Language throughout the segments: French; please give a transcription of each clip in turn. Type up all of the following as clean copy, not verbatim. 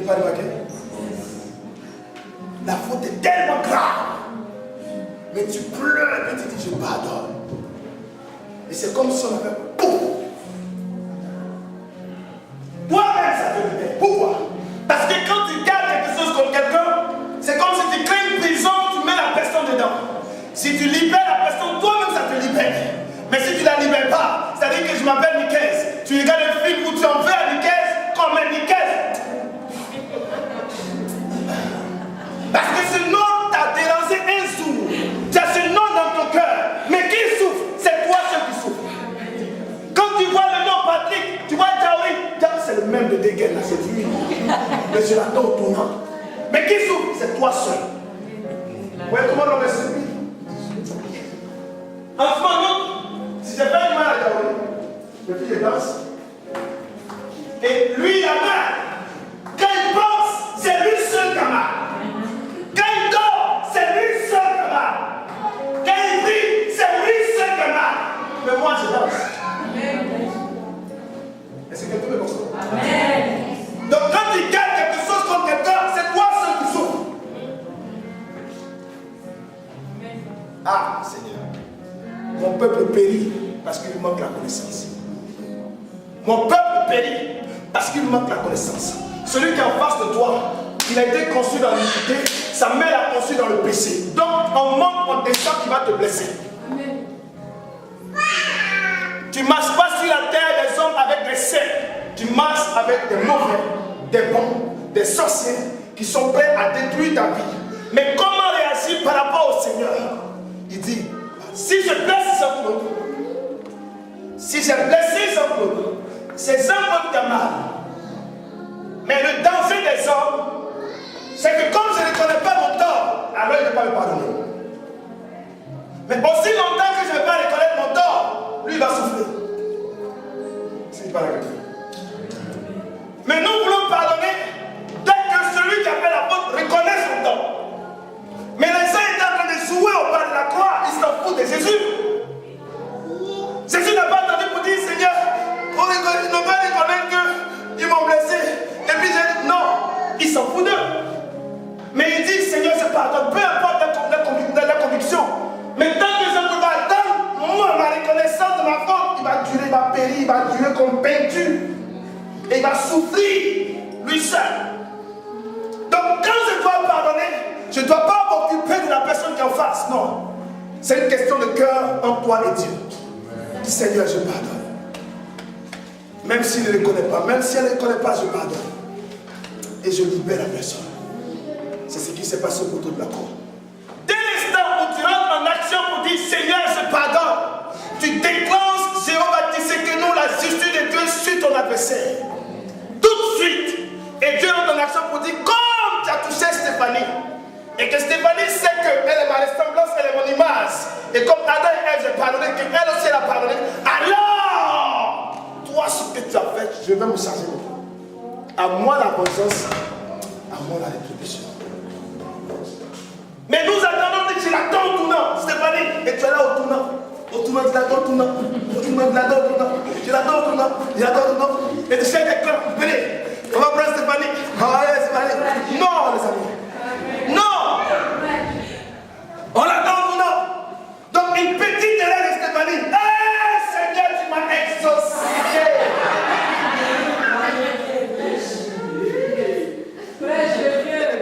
n'es pas remarqué? La faute est tellement grave. Mais tu pleures et tu dis je pardonne. Et c'est comme si on avait pouf. Toi-même ça te libère. Pourquoi? Parce que quand tu gardes quelque chose contre quelqu'un, c'est comme si tu crées une prison, tu mets la personne dedans. Si tu libères la personne, toi-même ça te libère. Mais si tu ne la libères pas, c'est-à-dire que je m'appelle Nicaise. Tu regardes un film où tu en veux à Nicaise comme un Nicaise. Parce que ce nom t'a dérangé un jour. Tu as ce nom dans ton cœur. Mais qui souffre? C'est toi seul qui souffre. Quand tu vois le nom Patrick, tu vois Jaoui, c'est le même de Dégaine, c'est lui. Mais je l'attends au tournant. Mais qui souffre? C'est toi seul. Vous voyez comment l'on est celui? En ce moment, si j'ai fait du mal à Jaoui, le fils de danse, et lui il a mal. Quand il pense, c'est lui seul qui a mal. Quand il dort, c'est lui seul qui a mal. Quand il prie, c'est lui seul qui a mal. Mais moi je danse. Est-ce que quelqu'un me comprend? Amen. Donc quand tu gardes quelque chose contre quelqu'un, c'est toi seul qui souffre. Ah Seigneur, mon peuple périt parce qu'il manque la connaissance. Mon peuple périt parce qu'il manque la connaissance. Celui qui est en face de toi, il a été conçu dans l'iniquité, sa mère l'a conçu dans le péché. Donc on manque, on descend qui va te blesser. Amen. Tu ne marches pas sur la terre des hommes avec des saints. Tu marches avec des mauvais, des bons, des sorciers qui sont prêts à détruire ta vie. Mais comment réagir par rapport au Seigneur? Il dit, si je blesse Jean-Claude, si j'ai blessé Jean-Claude, c'est Jean-Claude qui a mal. Mais le danger des hommes, c'est que comme je ne connais pas mon tort, alors il ne peut pas me pardonner. Mais aussi longtemps que je ne vais pas reconnaître mon tort, lui il va souffrir. C'est pas la vérité. Mais nous voulons pardonner dès que celui qui a fait la faute reconnaît son tort. Mais les gens étaient en train de jouer au bas de la croix, ils s'en foutent de Jésus. Jésus n'a pas attendu pour dire Seigneur, ils n'ont pas reconnaître qu'ils m'ont blessé. Et puis j'ai dit non, ils s'en foutent d'eux. Mais il dit Seigneur, je pardonne, peu importe la conviction. Mais tant que je ne peux pas attendre, moi, ma reconnaissance de ma faute, il va durer, il va périr, il va durer comme peinture. Et il va souffrir, lui seul. Donc quand je dois pardonner, je ne dois pas m'occuper de la personne qui est en face, non. C'est une question de cœur entre toi et Dieu. Dis Seigneur, je pardonne. Même s'il ne le connaît pas, même si elle ne le connaît pas, je pardonne. Et je libère la personne. C'est ce qui s'est passé au poteau de la croix. Dès l'instant où tu rentres en action pour dire Seigneur, je pardonne, tu déclenches Jéhovah Tissékénou, la justice de Dieu sur ton adversaire. Tout de suite. Et Dieu rentre en action pour dire comme tu as touché Stéphanie. Et que Stéphanie sait qu'elle est ma ressemblance, elle est mon image. Et comme Adam et Ève, j'ai pardonné, qu'elle aussi elle a pardonné. Alors, toi, ce que tu as fait, je vais me charger de toi. À moi la vengeance, à moi la rétribution. Mais nous attendons que tu l'attends au tournant, Stéphanie. Et tu es là au tournant. Au tournant, tu l'attends au tournant. Au tournant, tu l'attends au tournant. Tu l'attends au tournant. Tu l'attends au tournant. Et tu fais quelqu'un. Venez, on va prendre Stéphanie. Allez, Stéphanie. Non, les amis. Non. On l'attend au tournant. Donc, une petite erreur de Stéphanie. Eh, Seigneur, tu m'as exaucé.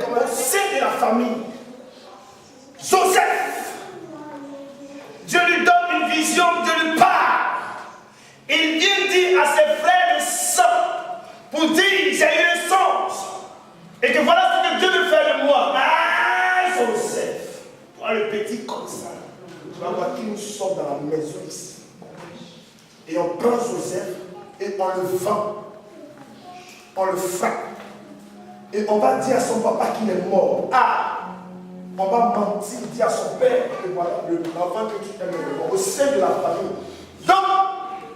Comme c'est de la famille. Joseph, Dieu lui donne une vision, Dieu lui parle. Il vient dire à ses frères de sang pour dire j'ai eu un songe et que voilà ce que Dieu veut faire de moi. Ah, Joseph, toi le petit comme ça, tu vas voir qu'il nous sort dans la maison ici. Et on prend Joseph et on le vend, on le frappe. Et on va dire à son papa qu'il est mort. Ah! On va mentir, dire à son père que voilà, l'enfant que tu aimes est mort au sein de la famille. Donc,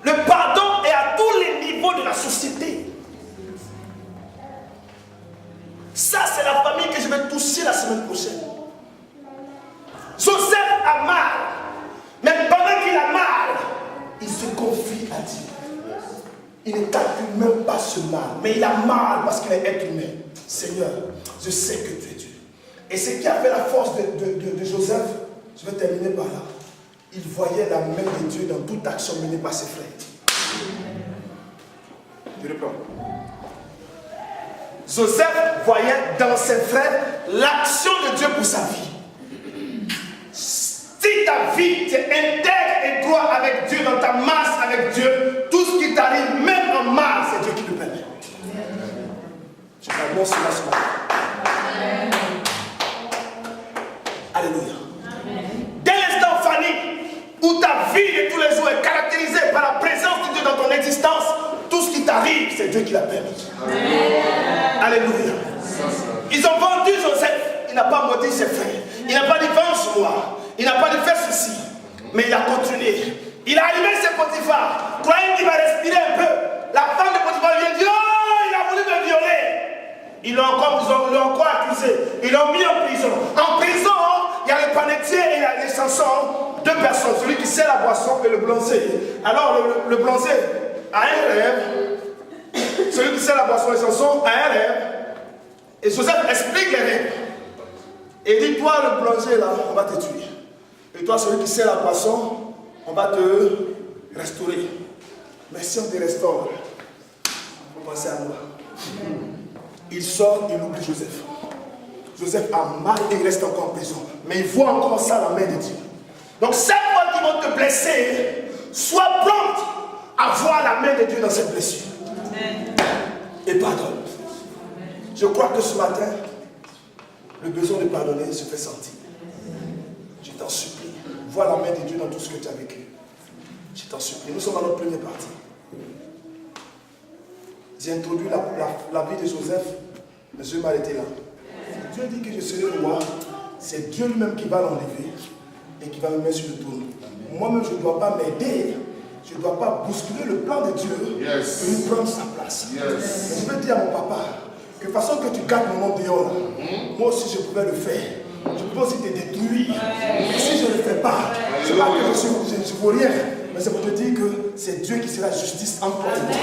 le pardon est à tous les niveaux de la société. Ça, c'est la famille que je vais toucher la semaine prochaine. Joseph a mal. Mais pendant qu'il a mal, il se confie à Dieu. Il ne calcule même pas ce mal, mais il a mal parce qu'il est être humain. Seigneur, je sais que tu es Dieu. Et ce qui a fait la force de Joseph, je vais terminer par là. Il voyait la main de Dieu dans toute action menée par ses frères. Je reprends. Joseph voyait dans ses frères l'action de Dieu pour sa vie. Si ta vie, tu es intègre et droit avec Dieu, dans ta masse avec Dieu, tout ce qui t'arrive, même en mal, c'est Dieu qui le permet. Je t'annonce cela ce matin. Alléluia. Dès l'instant, Fanny, où ta vie de tous les jours est caractérisée par la présence de Dieu dans ton existence, tout ce qui t'arrive, c'est Dieu qui l'a permis. Alléluia. Ils ont vendu Joseph. Il n'a pas maudit ses frères. Il n'a pas dit venge-moi. Il n'a pas dit faire ceci. Mais il a continué. Il a allumé ses Potiphar. Croyant qu'il va respirer un peu. La femme de Potiphar vient dire, oh, il a voulu me violer. Ils l'ont encore accusé. Ils l'ont mis en prison. En prison, il y a le panetier et il y a les chansons. Deux personnes. Celui qui sert la boisson et le blanzé. Alors le blanzé a un rêve. Celui qui sert la boisson et les chansons a un rêve. Et Joseph explique les rêves. Et dit, toi le blanzé là, on va te tuer. Et toi celui qui sert la boisson, on va te restaurer. Mais si on te restaure, il faut penser à moi. Il sort, il oublie Joseph. Joseph a mal et il reste encore en prison. Mais il voit encore ça la main de Dieu. Donc chaque fois qu'ils vont te blesser, sois prompt à voir la main de Dieu dans cette blessure. Et pardonne. Je crois que ce matin, le besoin de pardonner se fait sentir. Je t'en supplie. Vois la main de Dieu dans tout ce que tu as vécu. Je t'en supplie. Nous sommes à notre première partie. J'ai introduit la vie de Joseph, mais je vais m'arrêter là. Dieu dit que je serai roi. C'est Dieu lui-même qui va l'enlever et qui va me mettre sur le trône. Moi-même, je ne dois pas m'aider. Je ne dois pas bousculer le plan de Dieu pour lui prendre sa place. Mais je vais dire à mon papa que de façon que tu gardes mon nom dehors, moi aussi je pouvais le faire. Je peux aussi te détruire. Et si je ne le fais pas, c'est pas que je ne vaux rien, mais c'est pour te dire que c'est Dieu qui sera justice entre toi et moi.